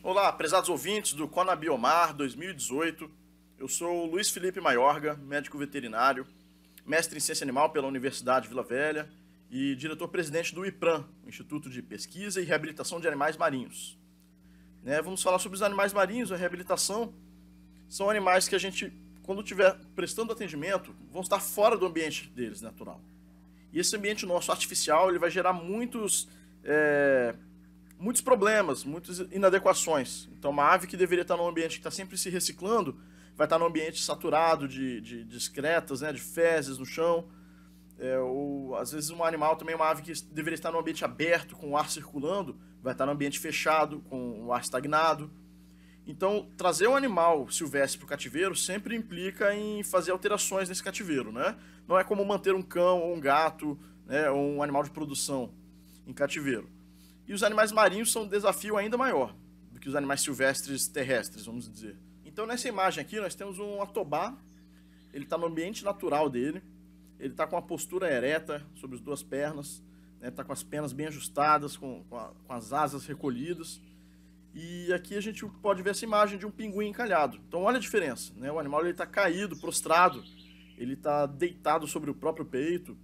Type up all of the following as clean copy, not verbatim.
Olá, prezados ouvintes do Conabiomar 2018. Eu sou o Luiz Felipe Maiorga, médico veterinário, mestre em ciência animal pela Universidade Vila Velha e diretor-presidente do IPRAM, Instituto de Pesquisa e Reabilitação de Animais Marinhos. Vamos falar sobre os animais marinhos. A reabilitação são animais que a gente, quando estiver prestando atendimento, vão estar fora do ambiente deles natural. E esse ambiente nosso artificial ele vai gerar muitos problemas, muitas inadequações. Então, uma ave que deveria estar num ambiente que está sempre se reciclando, vai estar num ambiente saturado de excretas, de fezes no chão. Ou, às vezes, um animal também, uma ave que deveria estar num ambiente aberto, com o ar circulando, vai estar num ambiente fechado, com o ar estagnado. Então, trazer um animal silvestre para o cativeiro sempre implica em fazer alterações nesse cativeiro, né? Não é como manter um cão ou um gato, ou um animal de produção em cativeiro. E os animais marinhos são um desafio ainda maior do que os animais silvestres terrestres, vamos dizer. Então, nessa imagem aqui, nós temos um atobá. Ele está no ambiente natural dele. Ele está com a postura ereta sobre as duas pernas. Está com as penas bem ajustadas, com as asas recolhidas. E aqui a gente pode ver essa imagem de um pinguim encalhado. Então, olha a diferença. O animal está caído, prostrado. Ele está deitado sobre o próprio peito.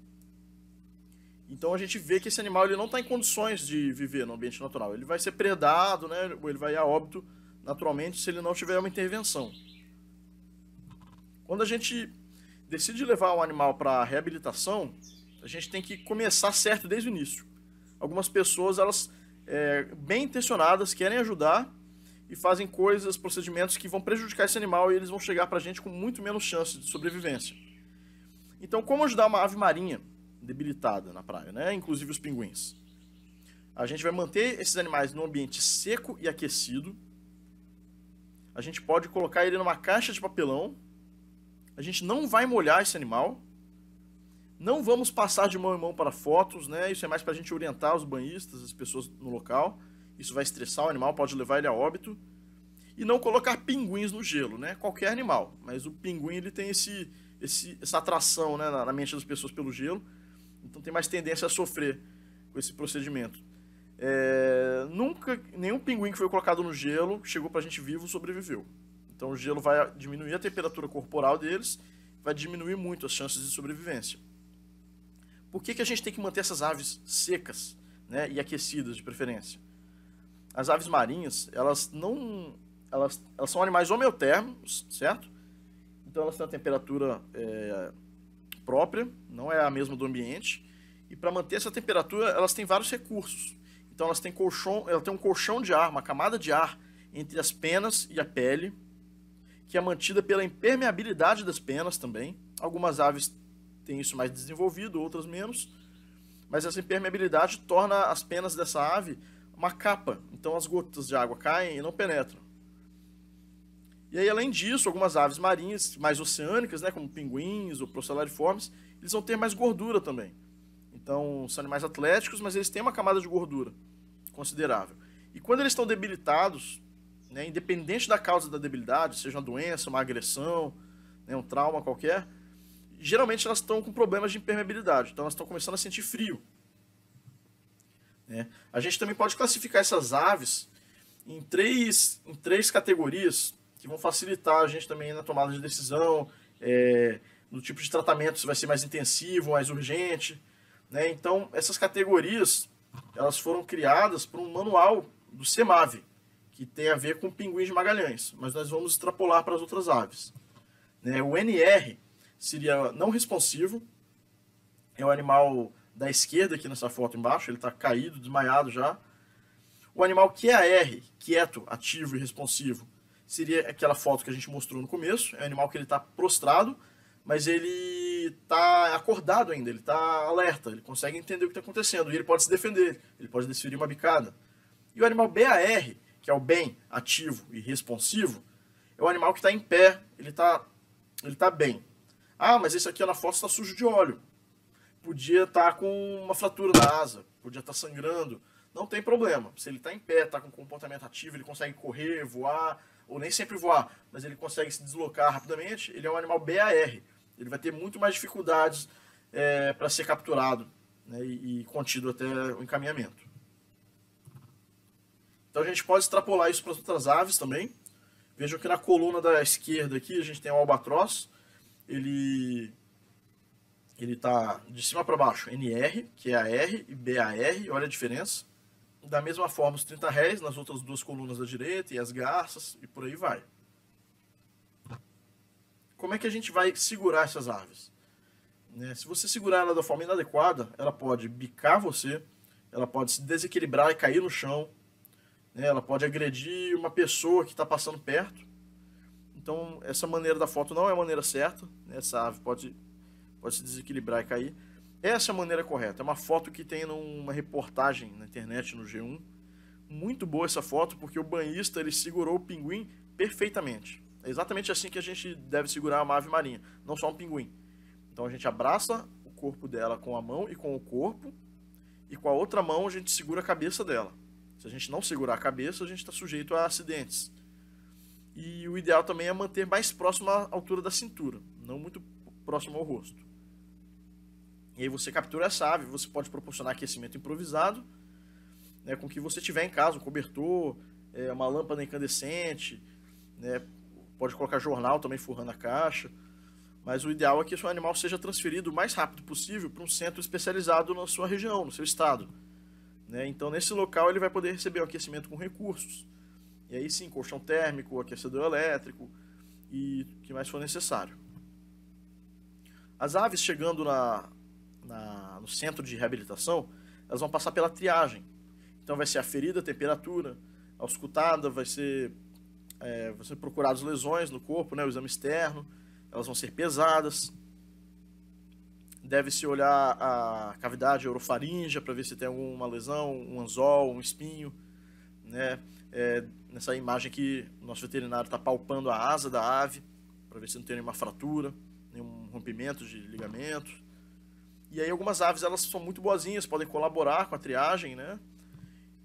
Então a gente vê que esse animal ele não está em condições de viver no ambiente natural. Ele vai ser predado, ou ele vai a óbito naturalmente se ele não tiver uma intervenção. Quando a gente decide levar um animal para reabilitação, a gente tem que começar certo desde o início. Algumas pessoas, elas bem intencionadas, querem ajudar e fazem procedimentos que vão prejudicar esse animal e eles vão chegar para a gente com muito menos chance de sobrevivência. Então, como ajudar uma ave marinha debilitada na praia, inclusive os pinguins? A gente vai manter esses animais num ambiente seco e aquecido. A gente pode colocar ele numa caixa de papelão. A gente não vai molhar esse animal. Não vamos passar de mão em mão para fotos, Isso é mais para a gente orientar os banhistas, as pessoas no local. Isso vai estressar o animal, pode levar ele a óbito. E não colocar pinguins no gelo, Qualquer animal, mas o pinguim ele tem essa atração, na mente das pessoas pelo gelo. Então tem mais tendência a sofrer com esse procedimento. Nunca, nenhum pinguim que foi colocado no gelo, chegou pra gente vivo, sobreviveu. Então o gelo vai diminuir a temperatura corporal deles, vai diminuir muito as chances de sobrevivência. Por que a gente tem que manter essas aves secas, e aquecidas de preferência? As aves marinhas, elas são animais homeotérmicos, certo? Então elas têm uma temperatura própria, não é a mesma do ambiente, e para manter essa temperatura elas têm vários recursos. Então ela tem um colchão de ar, uma camada de ar entre as penas e a pele, que é mantida pela impermeabilidade das penas também. Algumas aves têm isso mais desenvolvido, outras menos, mas essa impermeabilidade torna as penas dessa ave uma capa, então as gotas de água caem e não penetram. E aí, além disso, algumas aves marinhas mais oceânicas, como pinguins ou procellariformes, eles vão ter mais gordura também. Então, são animais atléticos, mas eles têm uma camada de gordura considerável. E quando eles estão debilitados, independente da causa da debilidade, seja uma doença, uma agressão, um trauma qualquer, geralmente elas estão com problemas de impermeabilidade. Então, elas estão começando a sentir frio. A gente também pode classificar essas aves em três categorias que vão facilitar a gente também na tomada de decisão, no tipo de tratamento, se vai ser mais intensivo, mais urgente. Então, essas categorias elas foram criadas por um manual do CEMAVE, que tem a ver com pinguins de Magalhães, mas nós vamos extrapolar para as outras aves. O NR seria não responsivo, é o animal da esquerda aqui nessa foto embaixo, ele está caído, desmaiado já. O animal QAR, quieto, ativo e responsivo, seria aquela foto que a gente mostrou no começo. É um animal que ele está prostrado, mas ele está acordado ainda, ele está alerta, ele consegue entender o que está acontecendo, e ele pode se defender, ele pode desferir uma bicada. E o animal BAR, que é o bem, ativo e responsivo, é o animal que está em pé, ele tá bem. Ah, mas esse aqui na foto está sujo de óleo. Podia estar com uma fratura na asa, podia estar sangrando. Não tem problema. Se ele está em pé, está com comportamento ativo, ele consegue correr, voar, ou nem sempre voar, mas ele consegue se deslocar rapidamente, ele é um animal BAR. Ele vai ter muito mais dificuldades para ser capturado, e contido até o encaminhamento. Então a gente pode extrapolar isso para as outras aves também. Vejam que na coluna da esquerda aqui a gente tem o albatroz. Ele está de cima para baixo, NR, que é a R, e BAR, olha a diferença. Da mesma forma os 30 réis nas outras duas colunas da direita, e as garças, e por aí vai. Como é que a gente vai segurar essas aves? Se você segurar ela da forma inadequada, ela pode bicar você, ela pode se desequilibrar e cair no chão, ela pode agredir uma pessoa que está passando perto. Então, essa maneira da foto não é a maneira certa, essa ave pode se desequilibrar e cair. Essa é a maneira correta. É uma foto que tem numa reportagem na internet, no G1. Muito boa essa foto, porque o banhista ele segurou o pinguim perfeitamente. É exatamente assim que a gente deve segurar uma ave marinha, não só um pinguim. Então a gente abraça o corpo dela com a mão e com o corpo, e com a outra mão a gente segura a cabeça dela. Se a gente não segurar a cabeça, a gente está sujeito a acidentes. E o ideal também é manter mais próximo à altura da cintura, não muito próximo ao rosto. E aí você captura essa ave, você pode proporcionar aquecimento improvisado, com o que você tiver em casa, um cobertor, uma lâmpada incandescente, pode colocar jornal também forrando a caixa, mas o ideal é que o seu animal seja transferido o mais rápido possível para um centro especializado na sua região, no seu estado. Então nesse local ele vai poder receber um aquecimento com recursos, e aí sim, colchão térmico, aquecedor elétrico e o que mais for necessário. As aves chegando no centro de reabilitação, elas vão passar pela triagem. Então vai ser aferida a temperatura, auscultada, vai ser procuradas lesões no corpo, o exame externo, elas vão ser pesadas. Deve-se olhar a cavidade orofaríngea para ver se tem alguma lesão, um anzol, um espinho. Nessa imagem aqui, o nosso veterinário está palpando a asa da ave, para ver se não tem nenhuma fratura, nenhum rompimento de ligamento. E aí algumas aves elas são muito boazinhas, podem colaborar com a triagem,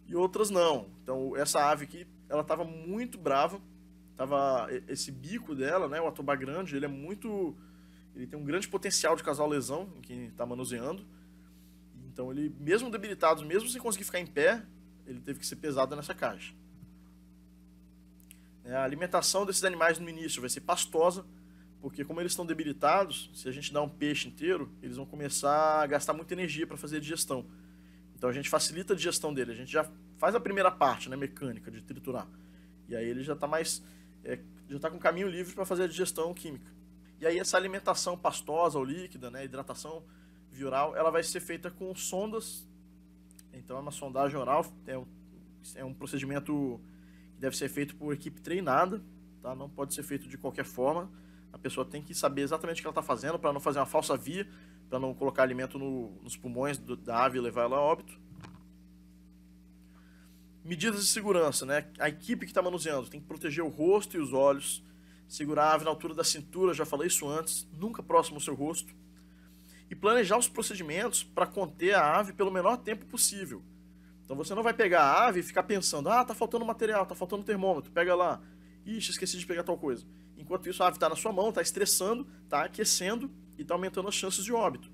e outras não. Então essa ave aqui, ela estava muito brava, esse bico dela, o atobá grande, ele tem um grande potencial de causar lesão em quem está manuseando. Então ele, mesmo debilitado, mesmo sem conseguir ficar em pé, ele teve que ser pesado nessa caixa. A alimentação desses animais no início vai ser pastosa, porque como eles estão debilitados, se a gente dá um peixe inteiro, eles vão começar a gastar muita energia para fazer a digestão. Então a gente facilita a digestão dele, a gente já faz a primeira parte, mecânica, de triturar. E aí ele já está já está com caminho livre para fazer a digestão química. E aí essa alimentação pastosa ou líquida, hidratação via oral, ela vai ser feita com sondas. Então é uma sondagem oral, é um procedimento que deve ser feito por equipe treinada, tá? Não pode ser feito de qualquer forma. A pessoa tem que saber exatamente o que ela está fazendo para não fazer uma falsa via, para não colocar alimento nos pulmões da ave e levar ela a óbito. Medidas de segurança, A equipe que está manuseando tem que proteger o rosto e os olhos, segurar a ave na altura da cintura, já falei isso antes, nunca próximo ao seu rosto, e planejar os procedimentos para conter a ave pelo menor tempo possível. Então você não vai pegar a ave e ficar pensando, tá faltando material, tá faltando termômetro, pega lá, ixi, esqueci de pegar tal coisa. Enquanto isso a ave está na sua mão, está estressando, está aquecendo e está aumentando as chances de óbito.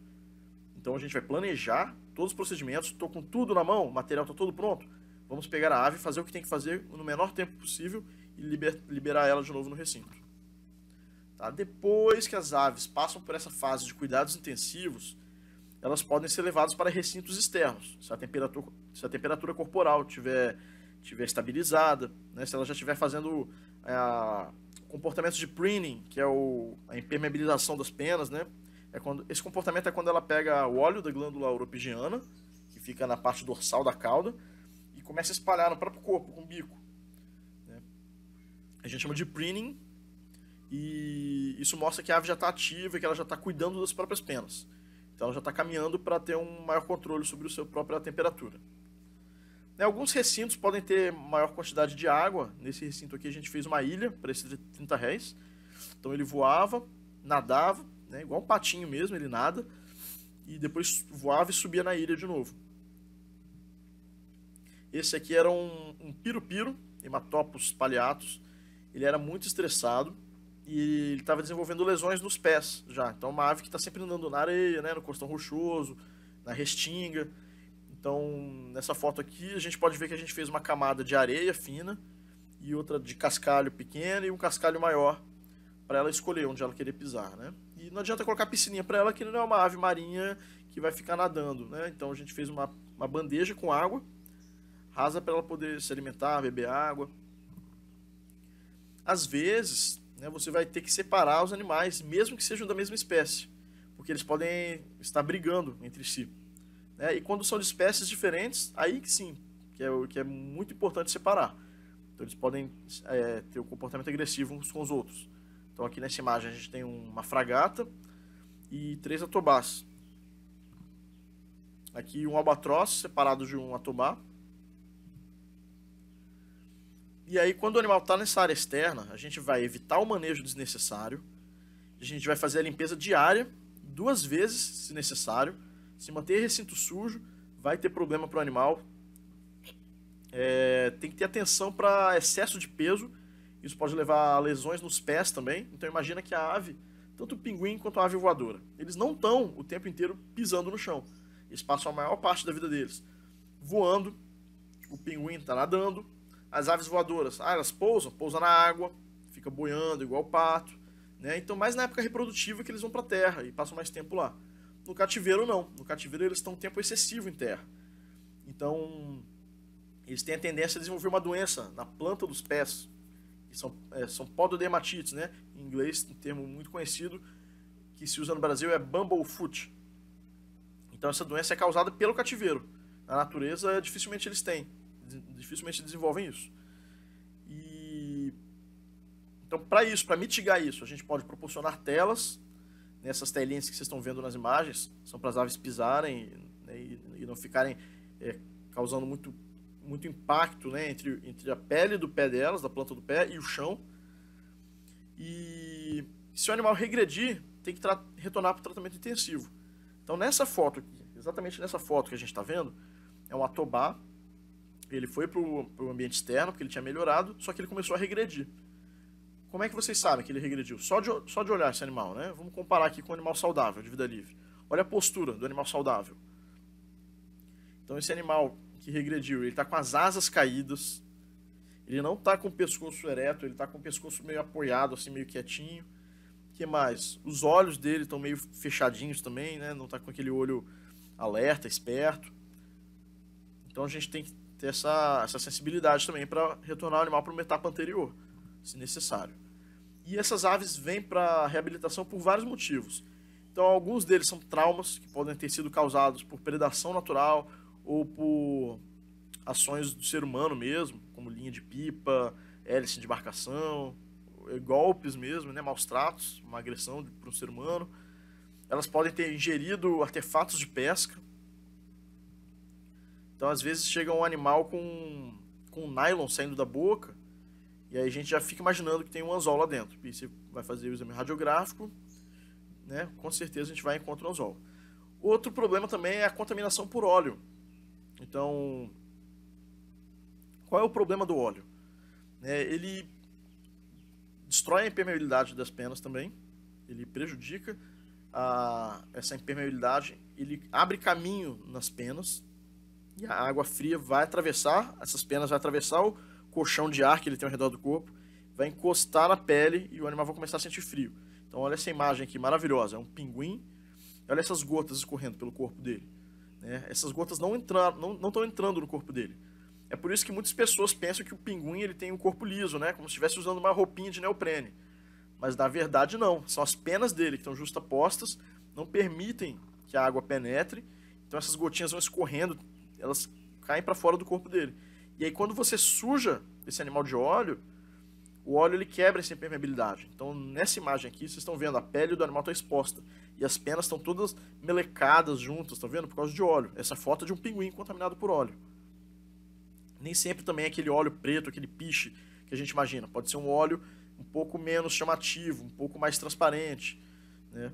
Então a gente vai planejar todos os procedimentos, estou com tudo na mão, o material está todo pronto, vamos pegar a ave, fazer o que tem que fazer no menor tempo possível e liberar ela de novo no recinto. Depois que as aves passam por essa fase de cuidados intensivos, elas podem ser levadas para recintos externos, se a temperatura corporal estiver estabilizada, se ela já estiver fazendo comportamentos de preening, que é a impermeabilização das penas, esse comportamento é quando ela pega o óleo da glândula uropigiana, que fica na parte dorsal da cauda, e começa a espalhar no próprio corpo, com o bico. A gente chama de preening, e isso mostra que a ave já está ativa e que ela já está cuidando das próprias penas. Então ela já está caminhando para ter um maior controle sobre a sua própria temperatura. Alguns recintos podem ter maior quantidade de água. Nesse recinto aqui a gente fez uma ilha para esses 30 réis. Então ele voava, nadava, igual um patinho mesmo, ele nada, e depois voava e subia na ilha de novo. Esse aqui era um piro-piro, Hematopus palliatus. Ele era muito estressado e ele estava desenvolvendo lesões nos pés já. Então uma ave que está sempre andando na areia, no costão rochoso, na restinga. Então, nessa foto aqui, a gente pode ver que a gente fez uma camada de areia fina e outra de cascalho pequeno e um cascalho maior para ela escolher onde ela querer pisar, né? E não adianta colocar piscininha para ela, que não é uma ave marinha que vai ficar nadando, né? Então a gente fez uma bandeja com água rasa para ela poder se alimentar, beber água. Às vezes, né, você vai ter que separar os animais, mesmo que sejam da mesma espécie, porque eles podem estar brigando entre si, né? E quando são de espécies diferentes, aí que sim, que é muito importante separar. Então eles podem ter um comportamento agressivo uns com os outros. Então aqui nessa imagem a gente tem uma fragata e 3 atobás. Aqui um albatroz separado de um atobá. E aí quando o animal está nessa área externa, a gente vai evitar o manejo desnecessário. A gente vai fazer a limpeza diária, 2 vezes se necessário. Se manter recinto sujo, vai ter problema para o animal. Tem que ter atenção para excesso de peso. Isso pode levar a lesões nos pés também. Então imagina que a ave, tanto o pinguim quanto a ave voadora, eles não estão o tempo inteiro pisando no chão. Eles passam a maior parte da vida deles voando. O pinguim está nadando. As aves voadoras, elas pousam na água, fica boiando igual o pato, né? Então mais na época reprodutiva que eles vão para a terra e passam mais tempo lá. No cativeiro não. No cativeiro eles estão um tempo excessivo em terra. Então eles têm a tendência a desenvolver uma doença na planta dos pés, que são pododermatites, né? Em inglês, um termo muito conhecido que se usa no Brasil é bumblefoot. Então essa doença é causada pelo cativeiro. Na natureza dificilmente eles desenvolvem isso. Então para mitigar isso, a gente pode proporcionar telas. Nessas telinhas que vocês estão vendo nas imagens, são para as aves pisarem, né, e não ficarem causando muito impacto, né, entre a pele do pé delas, da planta do pé, e o chão. E se o animal regredir, tem que retornar para o tratamento intensivo. Então nessa foto aqui, exatamente nessa foto que a gente está vendo, é um atobá. Ele foi para o ambiente externo, porque ele tinha melhorado, só que ele começou a regredir. Como é que vocês sabem que ele regrediu? Só de olhar esse animal, né? Vamos comparar aqui com um animal saudável, de vida livre. Olha a postura do animal saudável. Então esse animal que regrediu, ele está com as asas caídas, ele não está com o pescoço ereto, ele está com o pescoço meio apoiado, assim, meio quietinho. O que mais? Os olhos dele estão meio fechadinhos também, né? Não está com aquele olho alerta, esperto. Então a gente tem que ter essa sensibilidade também para retornar o animal para uma etapa anterior, se necessário. E essas aves vêm para reabilitação por vários motivos. Então alguns deles são traumas que podem ter sido causados por predação natural ou por ações do ser humano mesmo, como linha de pipa, hélice de embarcação, golpes mesmo, né, maus tratos, uma agressão para um ser humano. Elas podem ter ingerido artefatos de pesca. Então às vezes chega um animal com nylon saindo da boca, e aí a gente já fica imaginando que tem um anzol lá dentro. E você vai fazer o exame radiográfico, né, com certeza a gente vai encontrar um anzol. Outro problema também é a contaminação por óleo. Então, qual é o problema do óleo? Ele destrói a impermeabilidade das penas também, ele prejudica essa impermeabilidade, ele abre caminho nas penas, e a água fria vai atravessar, essas penas vai atravessar o colchão de ar que ele tem ao redor do corpo, vai encostar na pele e o animal vai começar a sentir frio. Então olha essa imagem aqui maravilhosa, é um pinguim, olha essas gotas escorrendo pelo corpo dele. Essas gotas não estão entrando no corpo dele. É por isso que muitas pessoas pensam que o pinguim ele tem um corpo liso, né? Como se estivesse usando uma roupinha de neoprene. Mas na verdade não, são as penas dele que estão justapostas, não permitem que a água penetre, então essas gotinhas vão escorrendo, elas caem para fora do corpo dele. E aí quando você suja esse animal de óleo, o óleo ele quebra essa impermeabilidade. Então nessa imagem aqui, vocês estão vendo, a pele do animal está exposta. E as penas estão todas melecadas juntas, estão vendo? Por causa de óleo. Essa foto é de um pinguim contaminado por óleo. Nem sempre também é aquele óleo preto, aquele piche que a gente imagina. Pode ser um óleo um pouco menos chamativo, um pouco mais transparente, né?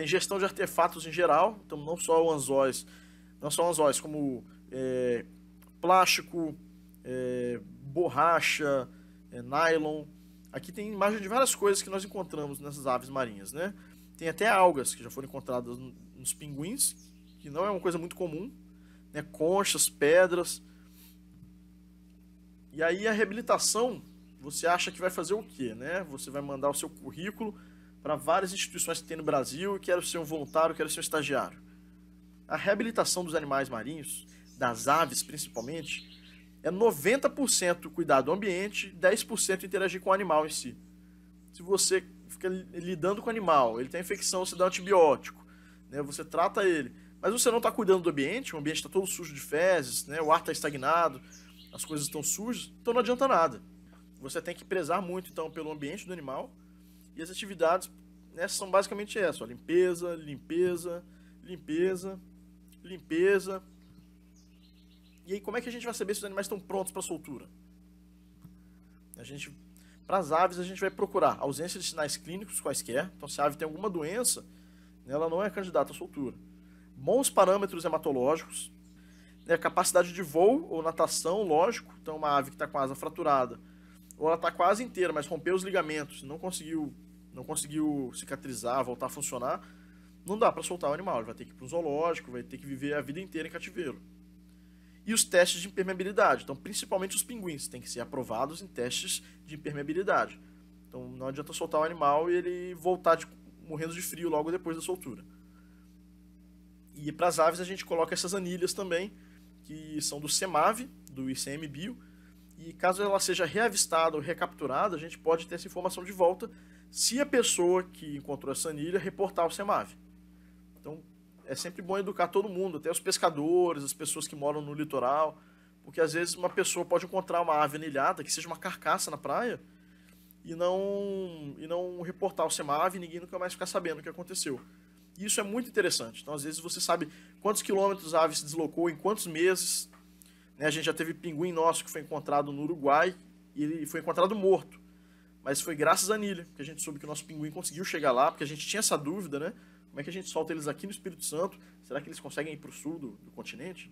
Ingestão de artefatos em geral, então não só anzóis, como plástico, borracha, nylon. Aqui tem imagem de várias coisas que nós encontramos nessas aves marinhas, né? Tem até algas que já foram encontradas nos pinguins, que não é uma coisa muito comum, né? Conchas, pedras. E aí a reabilitação, você acha que vai fazer o quê, né? Você vai mandar o seu currículo para várias instituições que tem no Brasil, quero ser um voluntário, quero ser um estagiário. A reabilitação dos animais marinhos, das aves principalmente, é 90% cuidar do ambiente, 10% interagir com o animal em si. Se você fica lidando com o animal, ele tem infecção, você dá um antibiótico, né? Você trata ele, mas você não está cuidando do ambiente, o ambiente está todo sujo de fezes, né? O ar está estagnado, as coisas estão sujas, então não adianta nada. Você tem que prezar muito então pelo ambiente do animal, e as atividades, né, são basicamente essas: ó, limpeza, limpeza, limpeza, limpeza. E aí como é que a gente vai saber se os animais estão prontos para soltura? Para as aves a gente vai procurar ausência de sinais clínicos quaisquer, então se a ave tem alguma doença, ela não é candidata à soltura. Bons parâmetros hematológicos, né, capacidade de voo ou natação, lógico. Então uma ave que está com a asa fraturada, ou ela está quase inteira, mas rompeu os ligamentos, não conseguiu cicatrizar, voltar a funcionar, não dá para soltar o animal, ele vai ter que ir para um zoológico, vai ter que viver a vida inteira em cativeiro. E os testes de impermeabilidade, então principalmente os pinguins, têm que ser aprovados em testes de impermeabilidade. Então não adianta soltar o animal e ele voltar morrendo de frio logo depois da soltura. E para as aves a gente coloca essas anilhas também, que são do CEMAV, do ICMBio, e caso ela seja reavistada ou recapturada, a gente pode ter essa informação de volta se a pessoa que encontrou essa anilha reportar ao CEMAV. Então é sempre bom educar todo mundo, até os pescadores, as pessoas que moram no litoral, porque às vezes uma pessoa pode encontrar uma ave anilhada, que seja uma carcaça na praia, e não reportar ao CEMAV, e ninguém nunca mais ficar sabendo o que aconteceu. E isso é muito interessante. Então às vezes você sabe quantos quilômetros a ave se deslocou, em quantos meses, né? A gente já teve pinguim nosso que foi encontrado no Uruguai, e ele foi encontrado morto. Mas foi graças à anilha que a gente soube que o nosso pinguim conseguiu chegar lá, porque a gente tinha essa dúvida, né? Como é que a gente solta eles aqui no Espírito Santo? Será que eles conseguem ir para o sul do continente?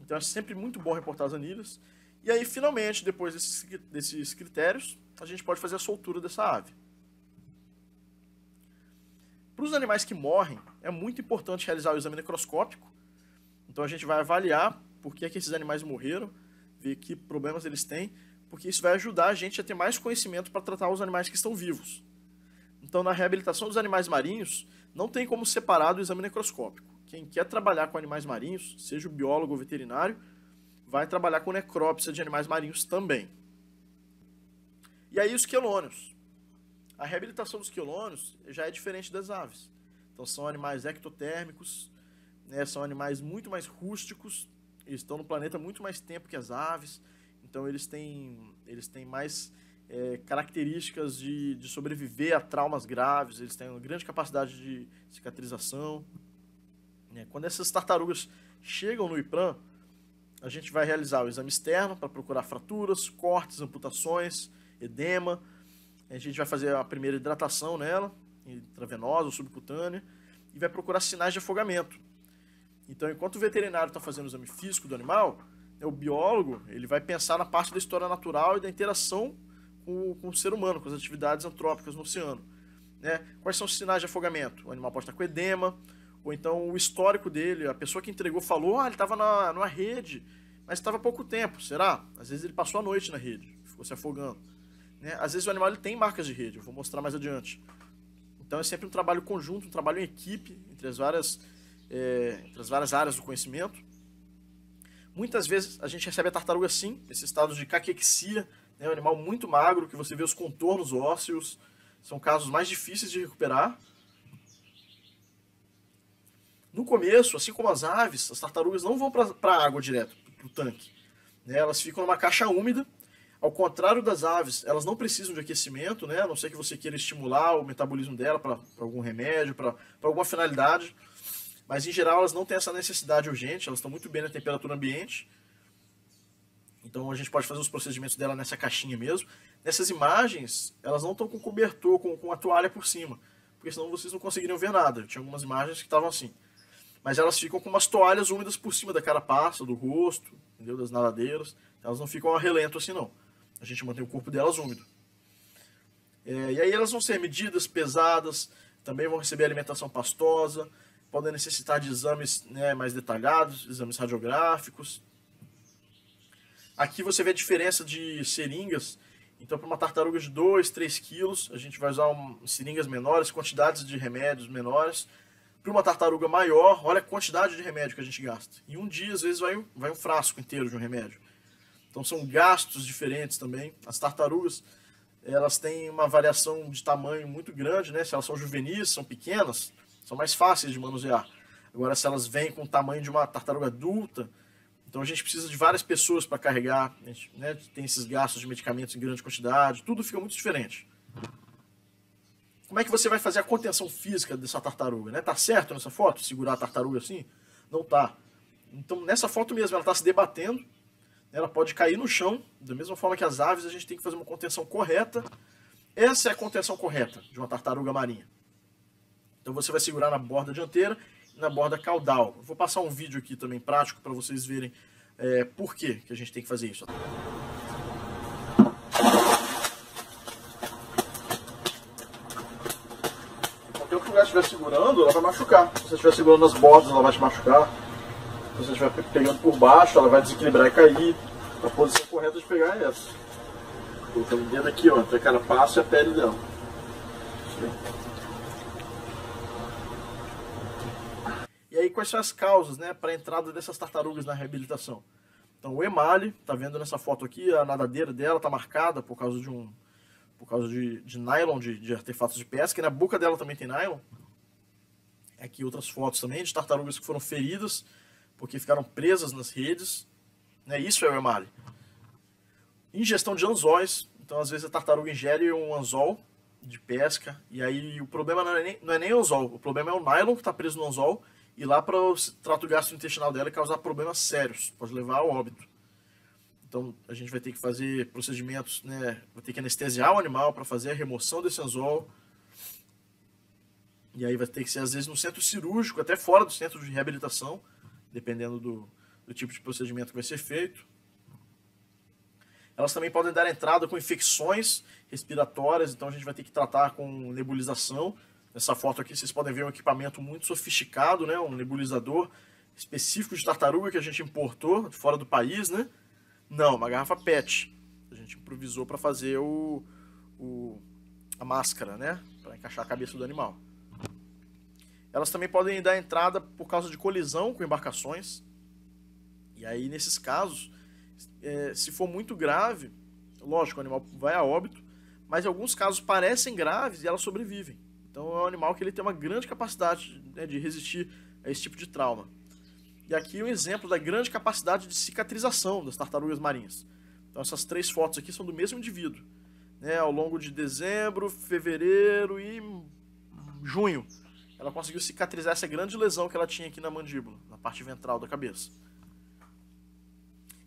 Então é sempre muito bom reportar as anilhas. E aí, finalmente, depois desses critérios, a gente pode fazer a soltura dessa ave. Para os animais que morrem, é muito importante realizar o exame necroscópico. Então a gente vai avaliar por que esses animais morreram, ver que problemas eles têm, porque isso vai ajudar a gente a ter mais conhecimento para tratar os animais que estão vivos. Então, na reabilitação dos animais marinhos, não tem como separar do exame necroscópico. Quem quer trabalhar com animais marinhos, seja o biólogo ou veterinário, vai trabalhar com necrópsia de animais marinhos também. E aí os quelônios. A reabilitação dos quelônios já é diferente das aves. Então são animais ectotérmicos, né, são animais muito mais rústicos, eles estão no planeta muito mais tempo que as aves, então eles têm mais características de sobreviver a traumas graves, eles têm uma grande capacidade de cicatrização. Quando essas tartarugas chegam no IPRAM, a gente vai realizar o exame externo para procurar fraturas, cortes, amputações, edema. A gente vai fazer a primeira hidratação nela, intravenosa ou subcutânea, e vai procurar sinais de afogamento. Então, enquanto o veterinário está fazendo o exame físico do animal, o biólogo ele vai pensar na parte da história natural e da interação com o ser humano, com as atividades antrópicas no oceano. Quais são os sinais de afogamento? O animal pode estar com edema, ou então o histórico dele, a pessoa que entregou falou, ele estava numa rede, mas estava há pouco tempo, será? Às vezes ele passou a noite na rede, ficou se afogando. Às vezes o animal ele tem marcas de rede, eu vou mostrar mais adiante. Então é sempre um trabalho conjunto, um trabalho em equipe, entre as várias áreas do conhecimento. Muitas vezes a gente recebe a tartaruga sim, nesse estado de caquexia, um animal muito magro, que você vê os contornos ósseos, são casos mais difíceis de recuperar. No começo, assim como as aves, as tartarugas não vão para a água direto, para o tanque. Elas ficam numa caixa úmida. Ao contrário das aves, elas não precisam de aquecimento, a não ser que você queira estimular o metabolismo dela para algum remédio, para alguma finalidade. Mas, em geral, elas não têm essa necessidade urgente, elas estão muito bem na temperatura ambiente. Então, a gente pode fazer os procedimentos dela nessa caixinha mesmo. Nessas imagens, elas não estão com cobertor, com a toalha por cima, porque senão vocês não conseguiriam ver nada. Tinha algumas imagens que estavam assim. Mas elas ficam com umas toalhas úmidas por cima da carapaça, do rosto, entendeu? Das nadadeiras. Elas não ficam a relento assim, não. A gente mantém o corpo delas úmido. E aí elas vão ser medidas, pesadas, também vão receber alimentação pastosa. podem necessitar de exames, né, mais detalhados, exames radiográficos. Aqui você vê a diferença de seringas. Então, para uma tartaruga de 2, 3 quilos, a gente vai usar seringas menores, quantidades de remédios menores. Para uma tartaruga maior, olha a quantidade de remédio que a gente gasta. Em um dia, às vezes, vai um frasco inteiro de um remédio. Então, são gastos diferentes também. As tartarugas, elas têm uma variação de tamanho muito grande, né? Se elas são juvenis, são pequenas, são mais fáceis de manusear. Agora, se elas vêm com o tamanho de uma tartaruga adulta, então a gente precisa de várias pessoas para carregar, a gente, né, tem esses gastos de medicamentos em grande quantidade, tudo fica muito diferente. Como é que você vai fazer a contenção física dessa tartaruga? Né? Tá certo nessa foto, segurar a tartaruga assim? Não tá. Então nessa foto mesmo, ela está se debatendo, ela pode cair no chão, da mesma forma que as aves, a gente tem que fazer uma contenção correta. Essa é a contenção correta de uma tartaruga marinha. Então você vai segurar na borda dianteira e na borda caudal. Eu vou passar um vídeo aqui também prático para vocês verem por que a gente tem que fazer isso. Enquanto o lugar estiver segurando, ela vai machucar. Se você estiver segurando as bordas, ela vai te machucar. Se você estiver pegando por baixo, ela vai desequilibrar e cair. A posição correta de pegar é essa. Colocando o dedo aqui, ó, entre a carapaça e a pele dela. E aí, quais são as causas, né, para a entrada dessas tartarugas na reabilitação? Então, o emale, tá vendo nessa foto aqui, a nadadeira dela tá marcada por causa de nylon, de artefatos de pesca, e na boca dela também tem nylon. Aqui outras fotos também de tartarugas que foram feridas, porque ficaram presas nas redes. Né, isso é o emale. Ingestão de anzóis, então às vezes a tartaruga ingere um anzol de pesca, e aí o problema não é nem o anzol, o problema é o nylon que está preso no anzol, e lá para o trato gastrointestinal dela causar problemas sérios, pode levar ao óbito. Então a gente vai ter que fazer procedimentos, né, vai ter que anestesiar o animal para fazer a remoção desse anzol, e aí vai ter que ser às vezes no centro cirúrgico, até fora do centro de reabilitação, dependendo do tipo de procedimento que vai ser feito. Elas também podem dar entrada com infecções respiratórias, então a gente vai ter que tratar com nebulização. Nessa foto aqui vocês podem ver um equipamento muito sofisticado, né? Um nebulizador específico de tartaruga que a gente importou de fora do país, né? Não, uma garrafa PET. A gente improvisou para fazer a máscara, né? Para encaixar a cabeça do animal. Elas também podem dar entrada por causa de colisão com embarcações. E aí, nesses casos, se for muito grave, lógico, o animal vai a óbito, mas em alguns casos parecem graves e elas sobrevivem. Então é um animal que ele tem uma grande capacidade, né, de resistir a esse tipo de trauma. E aqui um exemplo da grande capacidade de cicatrização das tartarugas marinhas. Então essas 3 fotos aqui são do mesmo indivíduo, né, ao longo de dezembro, fevereiro e junho. Ela conseguiu cicatrizar essa grande lesão que ela tinha aqui na mandíbula, na parte ventral da cabeça.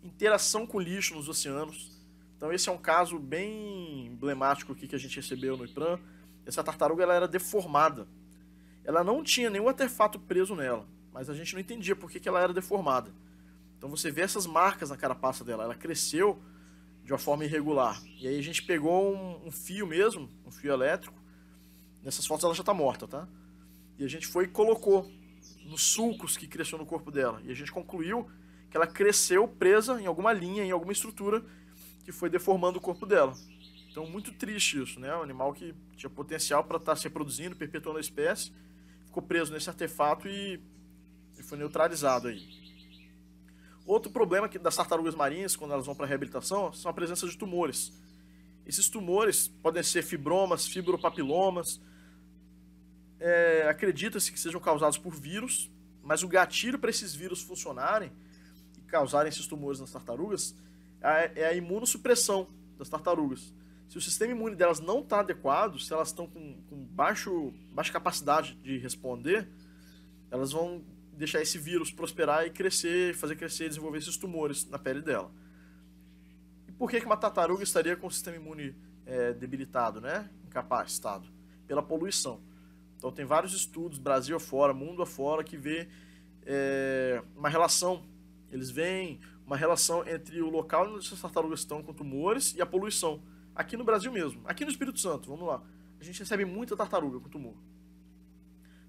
Interação com lixo nos oceanos. Então esse é um caso bem emblemático aqui que a gente recebeu no IPRAM. Essa tartaruga ela era deformada. Ela não tinha nenhum artefato preso nela, mas a gente não entendia por que ela era deformada. Então você vê essas marcas na carapaça dela. Ela cresceu de uma forma irregular. E aí a gente pegou um fio mesmo, um fio elétrico. Nessas fotos ela já está morta, tá? E a gente foi e colocou nos sulcos que cresceu no corpo dela. E a gente concluiu que ela cresceu presa em alguma linha, em alguma estrutura que foi deformando o corpo dela. Então, muito triste isso, né? Um animal que tinha potencial para estar se reproduzindo, perpetuando a espécie, ficou preso nesse artefato e foi neutralizado aí. Outro problema das tartarugas marinhas, quando elas vão para a reabilitação, são a presença de tumores. Esses tumores podem ser fibromas, fibropapilomas, acredita-se que sejam causados por vírus, mas o gatilho para esses vírus funcionarem e causarem esses tumores nas tartarugas é a imunossupressão das tartarugas. Se o sistema imune delas não está adequado, se elas estão com baixa capacidade de responder, elas vão deixar esse vírus prosperar e crescer, fazer crescer e desenvolver esses tumores na pele dela. E por que uma tartaruga estaria com o sistema imune debilitado, né? Incapacitado? Pela poluição. Então tem vários estudos, Brasil afora, mundo afora, que vê uma relação. Eles veem uma relação entre o local onde as tartarugas estão com tumores e a poluição. Aqui no Brasil mesmo, aqui no Espírito Santo, vamos lá. A gente recebe muita tartaruga com tumor.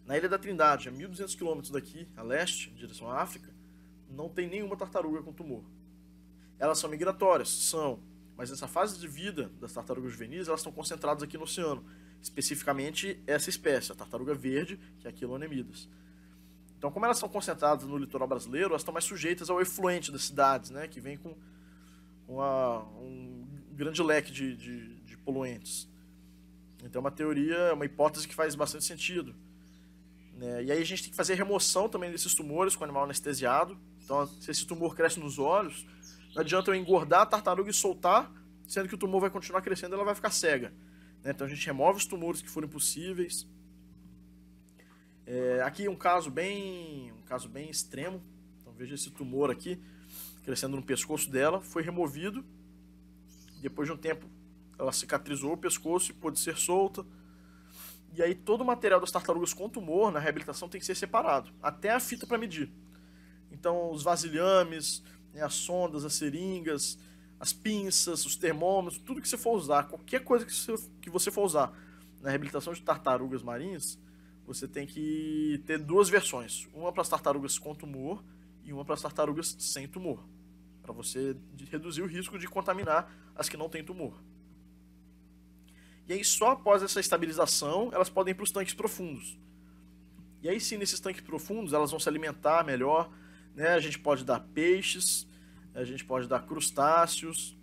Na Ilha da Trindade, a 1.200 quilômetros daqui, a leste, em direção à África, não tem nenhuma tartaruga com tumor. Elas são migratórias, são, mas essa fase de vida das tartarugas juvenis, elas estão concentradas aqui no oceano, especificamente essa espécie, a tartaruga verde, que é a Quilonemidas. Então, como elas são concentradas no litoral brasileiro, elas estão mais sujeitas ao efluente das cidades, né, que vem com um grande leque de poluentes. Então, é uma teoria, uma hipótese que faz bastante sentido. Né? E aí a gente tem que fazer remoção também desses tumores com o animal anestesiado. Então, se esse tumor cresce nos olhos, não adianta eu engordar a tartaruga e soltar, sendo que o tumor vai continuar crescendo e ela vai ficar cega. Né? Então a gente remove os tumores que forem possíveis. Aqui um caso bem extremo. Então veja esse tumor aqui, crescendo no pescoço dela, foi removido. Depois de um tempo ela cicatrizou o pescoço e pôde ser solta. E aí todo o material das tartarugas com tumor na reabilitação tem que ser separado, até a fita para medir. Então os vasilhames, né, as sondas, as seringas, as pinças, os termômetros, tudo que você for usar, qualquer coisa que você for usar na reabilitação de tartarugas marinhas, você tem que ter duas versões, uma para as tartarugas com tumor e uma para as tartarugas sem tumor, para você reduzir o risco de contaminar as que não têm tumor. E aí só após essa estabilização elas podem ir para os tanques profundos. E aí sim, nesses tanques profundos elas vão se alimentar melhor, né? A gente pode dar peixes, a gente pode dar crustáceos,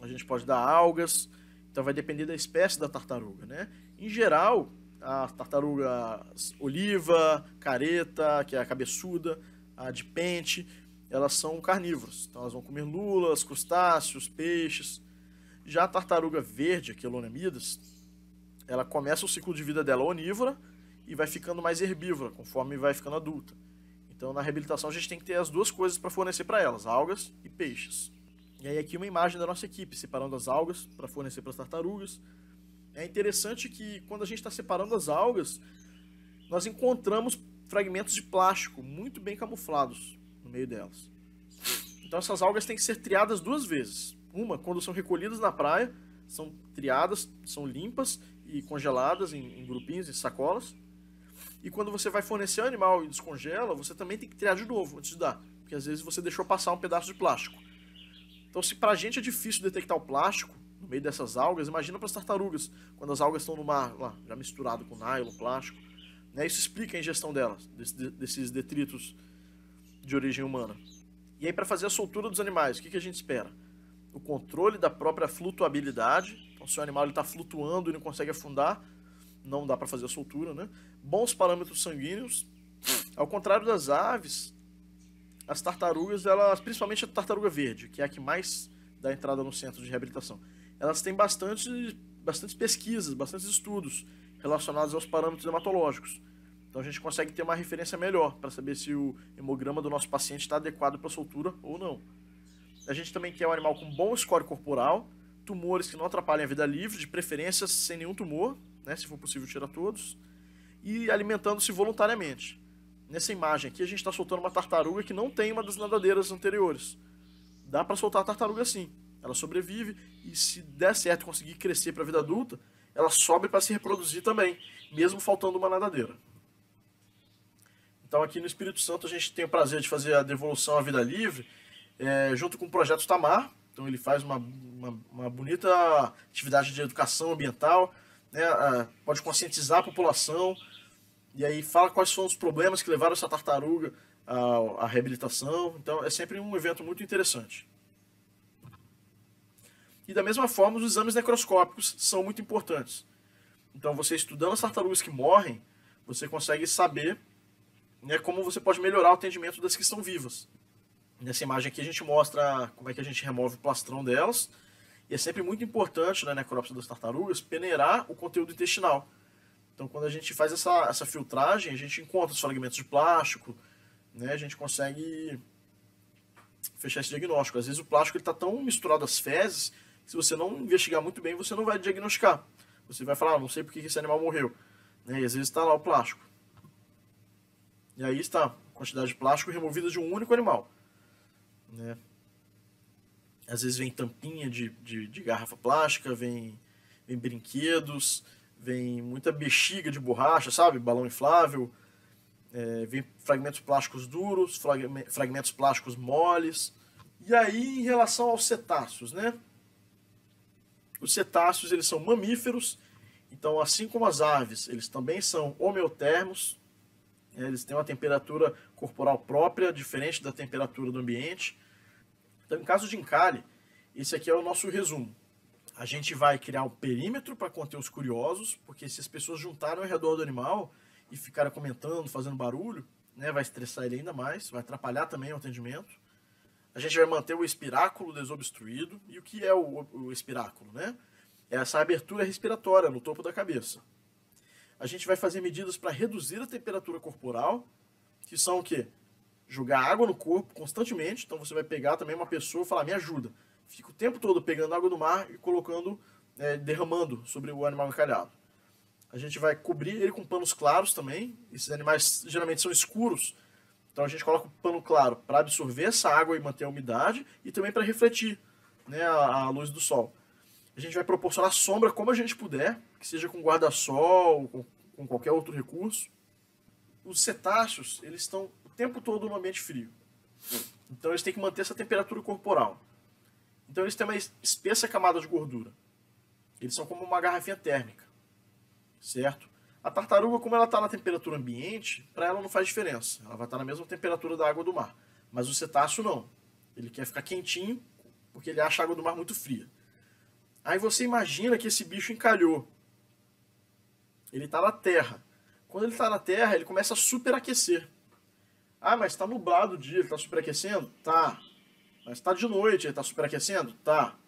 a gente pode dar algas, então vai depender da espécie da tartaruga, né? Em geral, a tartaruga oliva, careta, que é a cabeçuda, a de pente, elas são carnívoras, então elas vão comer lulas, crustáceos, peixes. Já a tartaruga verde, a Quilonemidas, ela começa o ciclo de vida dela onívora e vai ficando mais herbívora conforme vai ficando adulta. Então na reabilitação a gente tem que ter as duas coisas para fornecer para elas, algas e peixes. E aí aqui uma imagem da nossa equipe, separando as algas para fornecer para as tartarugas. É interessante que quando a gente está separando as algas, nós encontramos fragmentos de plástico muito bem camuflados no meio delas. Então essas algas têm que ser triadas duas vezes. Uma, quando são recolhidas na praia, são triadas, são limpas e congeladas em grupinhos, em sacolas. E quando você vai fornecer o animal e descongela, você também tem que triar de novo antes de dar. Porque às vezes você deixou passar um pedaço de plástico. Então se pra gente é difícil detectar o plástico no meio dessas algas, imagina para as tartarugas, quando as algas estão no mar, lá, já misturado com nylon, plástico. Né? Isso explica a ingestão delas, desses detritos de origem humana. E aí para fazer a soltura dos animais, o que a gente espera? O controle da própria flutuabilidade. Então se o animal está flutuando e não consegue afundar, não dá para fazer a soltura, né? Bons parâmetros sanguíneos. Ao contrário das aves, as tartarugas, elas, principalmente a tartaruga verde, que é a que mais dá entrada no centro de reabilitação, elas têm bastantes pesquisas, bastantes estudos relacionados aos parâmetros hematológicos. Então a gente consegue ter uma referência melhor para saber se o hemograma do nosso paciente está adequado para soltura ou não. A gente também quer um animal com bom score corporal, tumores que não atrapalhem a vida livre, de preferência sem nenhum tumor, né, se for possível tirar todos, e alimentando-se voluntariamente. Nessa imagem aqui a gente está soltando uma tartaruga que não tem uma das nadadeiras anteriores. Dá para soltar a tartaruga sim, ela sobrevive e se der certo conseguir crescer para a vida adulta, ela sobe para se reproduzir também, mesmo faltando uma nadadeira. Então aqui no Espírito Santo a gente tem o prazer de fazer a devolução à vida livre, junto com o Projeto Tamar. Então ele faz uma bonita atividade de educação ambiental, né, pode conscientizar a população, e aí fala quais foram os problemas que levaram essa tartaruga à reabilitação. Então é sempre um evento muito interessante. E da mesma forma, os exames necroscópicos são muito importantes. Então você estudando as tartarugas que morrem, você consegue saber, né, como você pode melhorar o atendimento das que estão vivas. Nessa imagem aqui a gente mostra como é que a gente remove o plastrão delas. E é sempre muito importante na necrópsia das tartarugas peneirar o conteúdo intestinal. Então quando a gente faz essa filtragem, a gente encontra os fragmentos de plástico, né, a gente consegue fechar esse diagnóstico. Às vezes o plástico está tão misturado às fezes que se você não investigar muito bem, você não vai diagnosticar. Você vai falar, não sei por que esse animal morreu. Né, e às vezes está lá o plástico. E aí está a quantidade de plástico removida de um único animal. Né? Às vezes vem tampinha de garrafa plástica, vem brinquedos, vem muita bexiga de borracha, sabe? Balão inflável, vem fragmentos plásticos duros, fragmentos plásticos moles. E aí, em relação aos cetáceos, né? Os cetáceos, eles são mamíferos, então, assim como as aves, eles também são homeotermos, eles têm uma temperatura corporal própria, diferente da temperatura do ambiente. Então, em caso de encalhe, esse aqui é o nosso resumo. A gente vai criar um perímetro para conter os curiosos, porque se as pessoas juntarem ao redor do animal e ficarem comentando, fazendo barulho, né, vai estressar ele ainda mais, vai atrapalhar também o atendimento. A gente vai manter o espiráculo desobstruído. E o que é o espiráculo, né? É essa abertura respiratória no topo da cabeça. A gente vai fazer medidas para reduzir a temperatura corporal, que são o quê? Jogar água no corpo constantemente. Então você vai pegar também uma pessoa e falar, me ajuda. Fica o tempo todo pegando água do mar e colocando, derramando sobre o animal encalhado. A gente vai cobrir ele com panos claros também. Esses animais geralmente são escuros. Então a gente coloca o pano claro para absorver essa água e manter a umidade e também para refletir, né, a luz do sol. A gente vai proporcionar sombra como a gente puder, que seja com guarda-sol, com qualquer outro recurso. Os cetáceos, eles estão o tempo todo no ambiente frio. Então eles têm que manter essa temperatura corporal. Então eles têm uma espessa camada de gordura. Eles são como uma garrafinha térmica, certo? A tartaruga, como ela está na temperatura ambiente, para ela não faz diferença. Ela vai estar na mesma temperatura da água do mar. Mas o cetáceo não. Ele quer ficar quentinho, porque ele acha a água do mar muito fria. Aí você imagina que esse bicho encalhou. Ele está na terra. Quando ele está na terra, ele começa a superaquecer. Ah, mas está nublado o dia, ele está superaquecendo? Tá. Mas está de noite, ele está superaquecendo? Tá.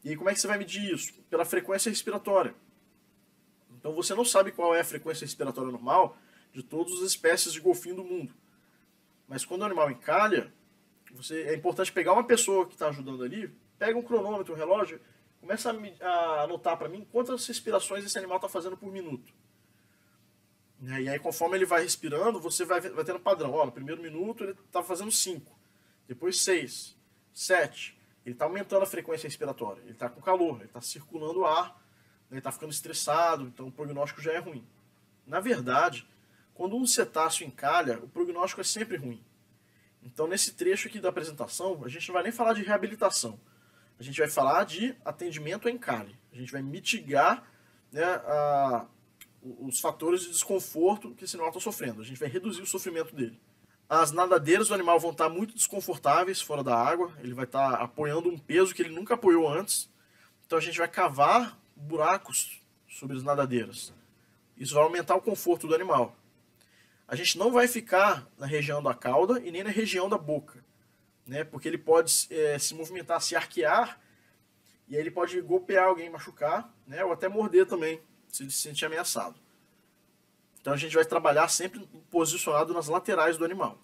E aí como é que você vai medir isso? Pela frequência respiratória. Então você não sabe qual é a frequência respiratória normal de todas as espécies de golfinho do mundo. Mas quando o animal encalha, é importante pegar uma pessoa que está ajudando ali, pega um cronômetro, um relógio, começa a anotar para mim quantas respirações esse animal está fazendo por minuto. E aí, conforme ele vai respirando, você vai tendo padrão. Ó, no primeiro minuto ele está fazendo 5, depois 6, 7. Ele está aumentando a frequência respiratória, ele está com calor, ele está circulando o ar, ele está ficando estressado, então o prognóstico já é ruim. Na verdade, quando um cetáceo encalha, o prognóstico é sempre ruim. Então, nesse trecho aqui da apresentação, a gente não vai nem falar de reabilitação. A gente vai falar de atendimento a encalhe. A gente vai mitigar, né, os fatores de desconforto que esse animal está sofrendo. A gente vai reduzir o sofrimento dele. As nadadeiras do animal vão estar muito desconfortáveis fora da água. Ele vai estar apoiando um peso que ele nunca apoiou antes. Então a gente vai cavar buracos sobre as nadadeiras. Isso vai aumentar o conforto do animal. A gente não vai ficar na região da cauda e nem na região da boca, né? Porque ele pode se movimentar, se arquear, e aí ele pode golpear alguém, machucar, né? Ou até morder também, se ele se sentir ameaçado. Então a gente vai trabalhar sempre posicionado nas laterais do animal.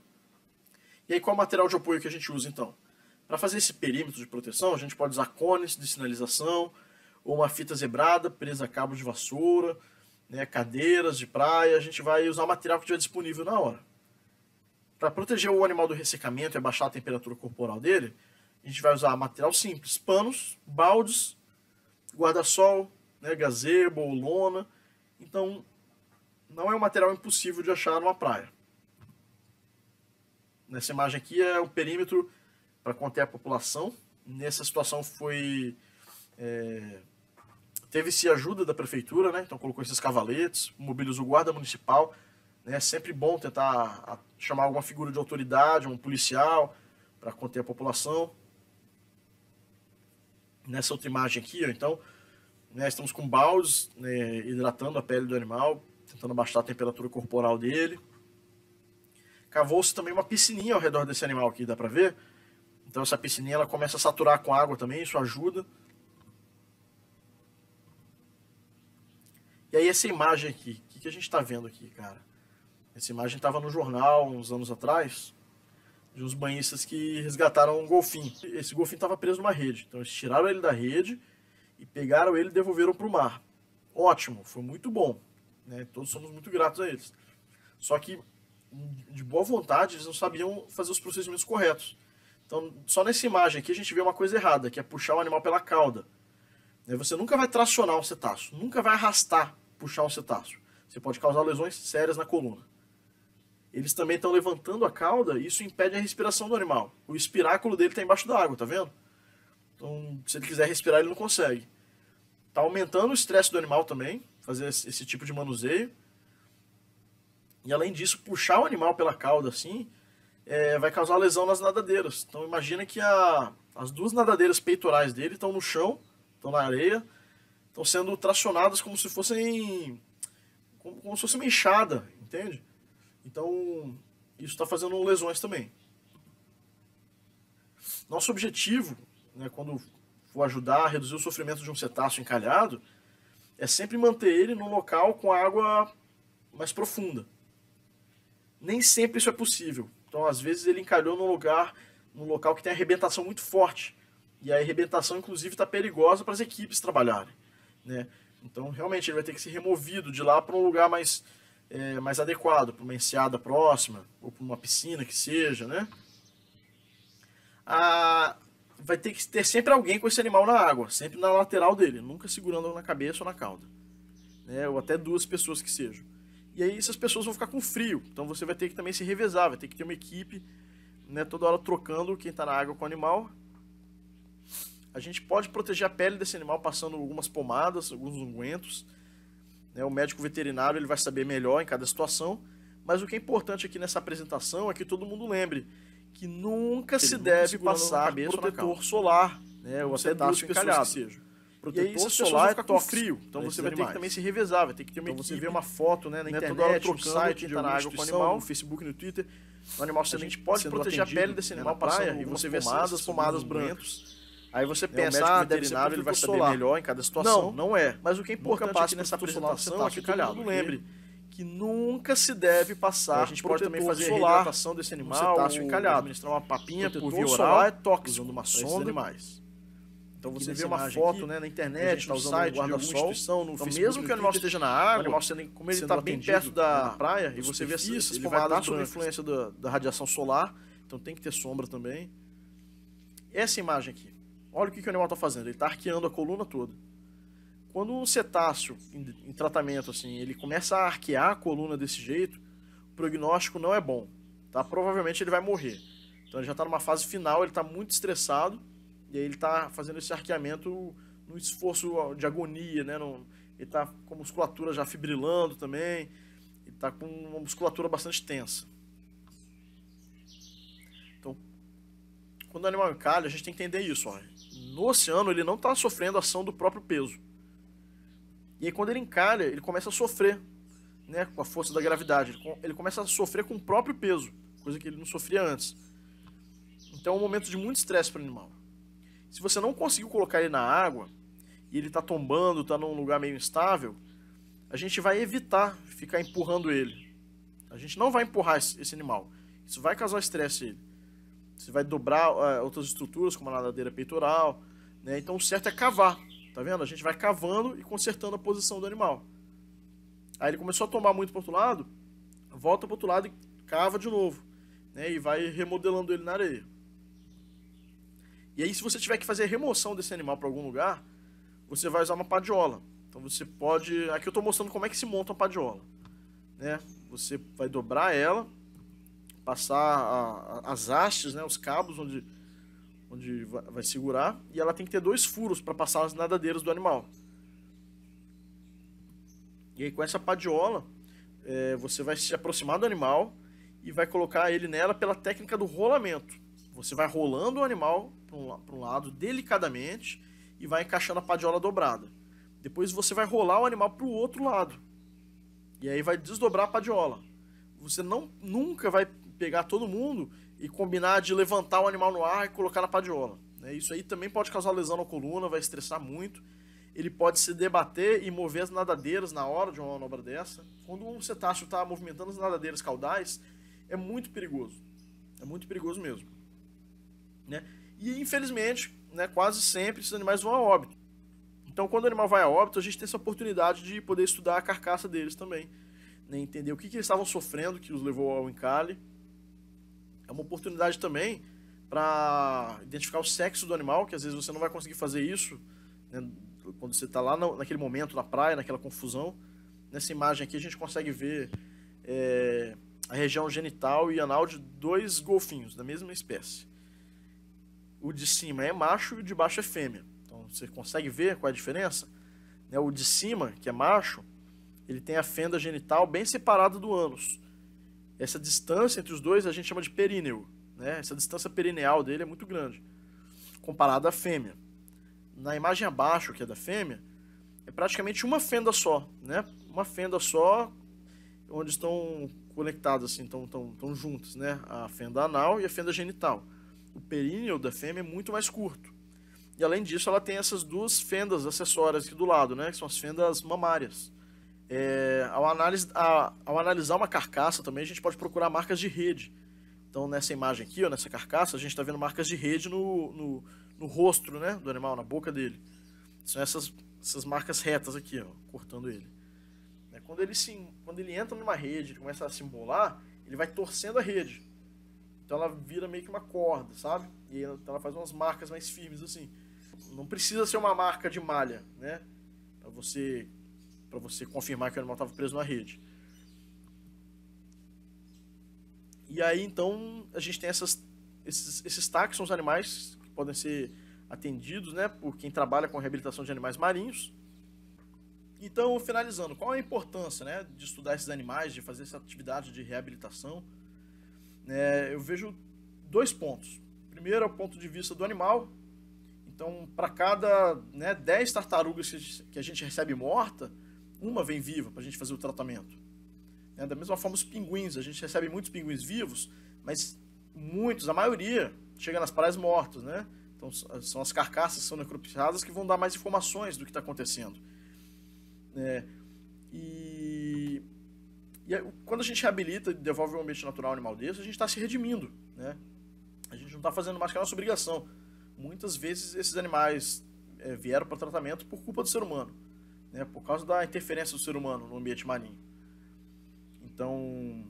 E aí qual é o material de apoio que a gente usa então? Para fazer esse perímetro de proteção, a gente pode usar cones de sinalização, ou uma fita zebrada presa a cabo de vassoura, né, cadeiras de praia. A gente vai usar o material que estiver disponível na hora. Para proteger o animal do ressecamento e abaixar a temperatura corporal dele, a gente vai usar material simples, panos, baldes, guarda-sol, né, gazebo ou lona. Então, não é um material impossível de achar numa praia. Nessa imagem aqui é um perímetro para conter a população. Nessa situação teve-se ajuda da prefeitura, né? Então colocou esses cavaletes, mobilizou o guarda municipal. É sempre bom tentar chamar alguma figura de autoridade, um policial, para conter a população. Nessa outra imagem aqui, ó, então, né, estamos com baldes, né, hidratando a pele do animal, tentando baixar a temperatura corporal dele. Cavou-se também uma piscininha ao redor desse animal aqui, dá para ver? Então essa piscininha ela começa a saturar com água também, isso ajuda. E aí essa imagem aqui, o que a gente está vendo aqui, cara? Essa imagem estava no jornal uns anos atrás, de uns banhistas que resgataram um golfinho. Esse golfinho estava preso numa rede, então eles tiraram ele da rede e pegaram ele e devolveram para o mar. Ótimo, foi muito bom, né? Todos somos muito gratos a eles. Só que, de boa vontade, eles não sabiam fazer os procedimentos corretos. Então, só nessa imagem aqui a gente vê uma coisa errada, que é puxar o animal pela cauda. né? Você nunca vai tracionar um cetáceo, nunca vai arrastar, puxar um cetáceo. Você pode causar lesões sérias na coluna. Eles também estão levantando a cauda e isso impede a respiração do animal. O espiráculo dele está embaixo da água, tá vendo? Então, se ele quiser respirar, ele não consegue. Está aumentando o estresse do animal também, fazer esse tipo de manuseio. E além disso, puxar o animal pela cauda assim, vai causar lesão nas nadadeiras. Então imagina que as duas nadadeiras peitorais dele estão no chão, estão na areia, estão sendo tracionadas como se fossem como se fosse uma enxada, entende? Então isso está fazendo lesões também. Nosso objetivo, né, quando for ajudar a reduzir o sofrimento de um cetáceo encalhado, é sempre manter ele num local com água mais profunda. Nem sempre isso é possível. Então, às vezes, ele encalhou num local que tem arrebentação muito forte. E a arrebentação, inclusive, está perigosa para as equipes trabalharem, né? Então, realmente, ele vai ter que ser removido de lá para um lugar mais adequado, para uma enseada próxima, ou para uma piscina que seja, né? Vai ter que ter sempre alguém com esse animal na água, sempre na lateral dele, nunca segurando na cabeça ou na cauda, né? Ou até duas pessoas que sejam. E aí essas pessoas vão ficar com frio, então você vai ter que também se revezar, vai ter que ter uma equipe, né, toda hora trocando quem está na água com o animal. A gente pode proteger a pele desse animal passando algumas pomadas, alguns ungüentos, né? O médico veterinário ele vai saber melhor em cada situação, mas o que é importante aqui nessa apresentação é que todo mundo lembre que nunca se deve passar protetor solar, né, ou até duas pessoas que sejam. Protetor solar é tóxico, frio, então você vai ter que também se revezar, vai ter que ter uma equipe. Você vê uma foto, né, na internet, no site de alguma instituição, no Facebook, no Twitter, o animal a gente pode proteger a pele desse animal na praia e você vê essas pomadas brancas. Aí você pensa, o veterinário ele vai saber melhor em cada situação. Não é. Mas o que é importante aqui nessa apresentação é que todo mundo lembre que nunca se deve passar. A gente pode também fazer a hidratação desse animal, cetáceo encalhado, administrar uma papinha por via oral, é tóxico, usando uma sonda. Então você vê uma foto aqui, né, na internet, no site de alguma instituição, no Facebook, mesmo que o animal esteja na água, como ele está bem perto da praia, e você vê essas pomadas sob a influência da radiação solar, então tem que ter sombra também. Essa imagem aqui, olha o que o animal está fazendo, ele está arqueando a coluna toda. Quando um cetáceo em tratamento assim, ele começa a arquear a coluna desse jeito, o prognóstico não é bom, tá? Provavelmente ele vai morrer. Então ele já está numa fase final, ele está muito estressado, e aí ele está fazendo esse arqueamento no esforço de agonia, né? Ele está com a musculatura já fibrilando também, ele está com uma musculatura bastante tensa. Então, quando o animal encalha, a gente tem que entender isso. Ó. No oceano, ele não está sofrendo a ação do próprio peso. E aí, quando ele encalha, ele começa a sofrer, né, com a força da gravidade. Ele começa a sofrer com o próprio peso, coisa que ele não sofria antes. Então, é um momento de muito estresse para o animal. Se você não conseguiu colocar ele na água, e ele está tombando, está num lugar meio instável, a gente vai evitar ficar empurrando ele. A gente não vai empurrar esse animal. Isso vai causar estresse a ele. Você vai dobrar outras estruturas, como a nadadeira peitoral, né? Então o certo é cavar. Tá vendo? A gente vai cavando e consertando a posição do animal. Aí ele começou a tombar muito para o outro lado, volta para o outro lado e cava de novo, né? E vai remodelando ele na areia. E aí, se você tiver que fazer a remoção desse animal para algum lugar, você vai usar uma padiola. Então você pode... Aqui eu estou mostrando como é que se monta uma padiola, né? Você vai dobrar ela, passar as hastes, né? Os cabos onde vai segurar, e ela tem que ter 2 furos para passar as nadadeiras do animal. E aí com essa padiola, você vai se aproximar do animal e vai colocar ele nela pela técnica do rolamento. Você vai rolando o animal para um lado delicadamente e vai encaixando a padiola dobrada. Depois você vai rolar o animal para o outro lado. E aí vai desdobrar a padiola. Você nunca vai pegar todo mundo e combinar de levantar o animal no ar e colocar na padiola. Isso aí também pode causar lesão na coluna, vai estressar muito. Ele pode se debater e mover as nadadeiras na hora de uma manobra dessa. Quando um cetáceo está movimentando as nadadeiras caudais, é muito perigoso. É muito perigoso mesmo. E infelizmente, quase sempre esses animais vão a óbito. Então quando o animal vai a óbito, a gente tem essa oportunidade de poder estudar a carcaça deles também, entender o que eles estavam sofrendo que os levou ao encalhe. É uma oportunidade também para identificar o sexo do animal, que às vezes você não vai conseguir fazer isso, quando você está lá naquele momento na praia, naquela confusão. Nessa imagem aqui a gente consegue ver a região genital e anal de dois golfinhos da mesma espécie. O de cima é macho e o de baixo é fêmea. Então você consegue ver qual é a diferença? Né, o de cima, que é macho, ele tem a fenda genital bem separada do ânus. Essa distância entre os dois a gente chama de períneo. Né? Essa distância perineal dele é muito grande, comparada à fêmea. Na imagem abaixo, que é da fêmea, é praticamente uma fenda só, né? Uma fenda só, onde estão conectadas, assim, estão juntas, né? A fenda anal e a fenda genital. O períneo da fêmea é muito mais curto. E além disso, ela tem essas duas fendas acessórias aqui do lado, né? Que são as fendas mamárias. Ao analisar uma carcaça também, a gente pode procurar marcas de rede. Então, nessa imagem aqui, ó, nessa carcaça, a gente está vendo marcas de rede no rosto, né, do animal, na boca dele. São essas marcas retas aqui, ó, cortando ele. Quando ele entra numa rede, ele começa a se embolar, ele vai torcendo a rede. Então ela vira meio que uma corda, sabe? E ela faz umas marcas mais firmes assim. Não precisa ser uma marca de malha, né? Para você confirmar que o animal estava preso na rede. E aí então a gente tem esses táxons animais que podem ser atendidos, né, por quem trabalha com reabilitação de animais marinhos. Então, finalizando, qual é a importância, né, de estudar esses animais, de fazer essa atividade de reabilitação? Eu vejo 2 pontos. Primeiro é o ponto de vista do animal. Então, para cada 10 tartarugas que a gente recebe morta, uma vem viva para a gente fazer o tratamento. Da mesma forma, os pinguins, a gente recebe muitos pinguins vivos, mas a maioria, chega nas praias mortos, né? Então, são as carcaças que são necropiadas que vão dar mais informações do que está acontecendo. E quando a gente reabilita e devolve o ambiente natural ao animal desse, a gente está se redimindo, né? A gente não está fazendo mais que a nossa obrigação. Muitas vezes esses animais vieram para tratamento por culpa do ser humano, né? Por causa da interferência do ser humano no ambiente marinho. Então,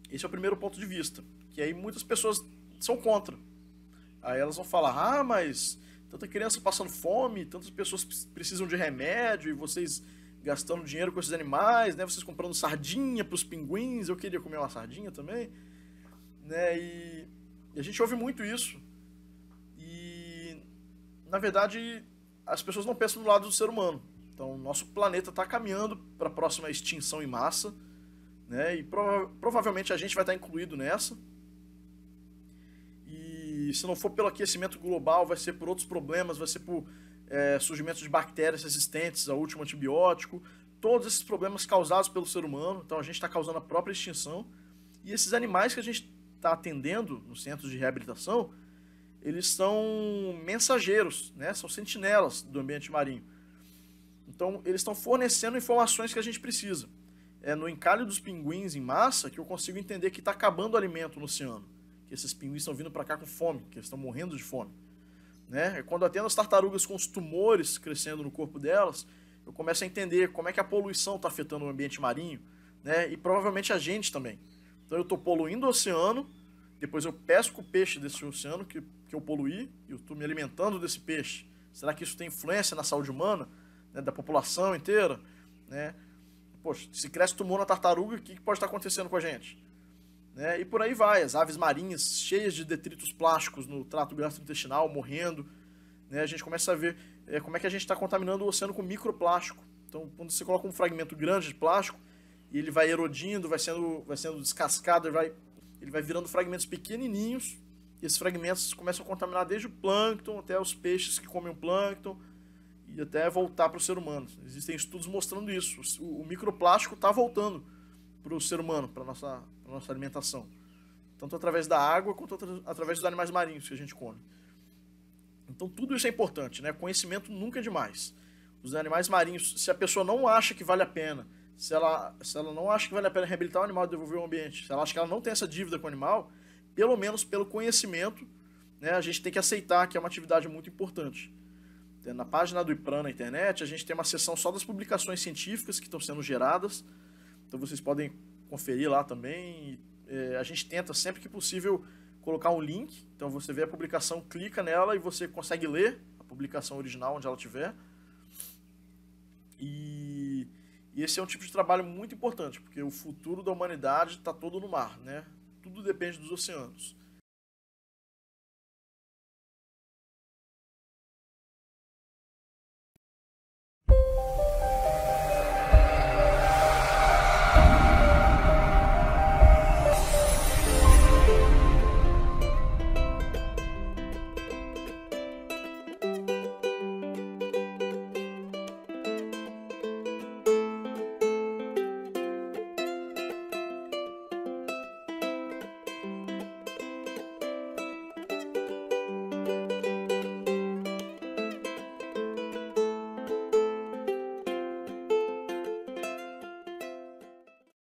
esse é o primeiro ponto de vista, que aí muitas pessoas são contra. Aí elas vão falar, mas tanta criança passando fome, tantas pessoas precisam de remédio, e vocês gastando dinheiro com esses animais, né? Vocês comprando sardinha para os pinguins, eu queria comer uma sardinha também, né? E a gente ouve muito isso. E, na verdade, as pessoas não pensam do lado do ser humano. Então, nosso planeta está caminhando para a próxima extinção em massa, né? E provavelmente a gente vai estar incluído nessa. E se não for pelo aquecimento global, vai ser por outros problemas, vai ser por surgimento de bactérias resistentes ao último antibiótico. Todos esses problemas causados pelo ser humano. Então, a gente está causando a própria extinção. E esses animais que a gente está atendendo nos centros de reabilitação, eles são mensageiros, né? São sentinelas do ambiente marinho. Então, eles estão fornecendo informações que a gente precisa. É no encalhe dos pinguins em massa que eu consigo entender que está acabando o alimento no oceano. Que esses pinguins estão vindo para cá com fome, que eles estão morrendo de fome. Né? É quando eu atendo as tartarugas com os tumores crescendo no corpo delas, eu começo a entender como é que a poluição está afetando o ambiente marinho, né? E provavelmente a gente também. Então, eu estou poluindo o oceano, depois eu pesco o peixe desse oceano que eu poluí, e eu estou me alimentando desse peixe. Será que isso tem influência na saúde humana? Né, da população inteira, né? Poxa, se cresce tumor na tartaruga, o que pode estar acontecendo com a gente? Né? E por aí vai, as aves marinhas cheias de detritos plásticos no trato gastrointestinal, morrendo, né? A gente começa a ver como é que a gente está contaminando o oceano com microplástico. Então, quando você coloca um fragmento grande de plástico, e ele vai erodindo, vai sendo descascado, ele vai virando fragmentos pequenininhos, e esses fragmentos começam a contaminar desde o plâncton até os peixes que comem o plâncton, e até voltar para o ser humano. Existem estudos mostrando isso. O microplástico está voltando para o ser humano, para a nossa alimentação. Tanto através da água, quanto através dos animais marinhos que a gente come. Então tudo isso é importante, né? Conhecimento nunca é demais. Os animais marinhos, se a pessoa não acha que vale a pena, se ela não acha que vale a pena reabilitar o animal e devolver o ambiente, se ela acha que ela não tem essa dívida com o animal, pelo menos pelo conhecimento, né, a gente tem que aceitar que é uma atividade muito importante. Na página do IPRAN na internet, a gente tem uma seção só das publicações científicas que estão sendo geradas. Então vocês podem conferir lá também. A gente tenta, sempre que possível, colocar um link. Então você vê a publicação, clica nela e você consegue ler publicação original, onde ela estiver. E esse é um tipo de trabalho muito importante, porque o futuro da humanidade está todo no mar, né? Tudo depende dos oceanos.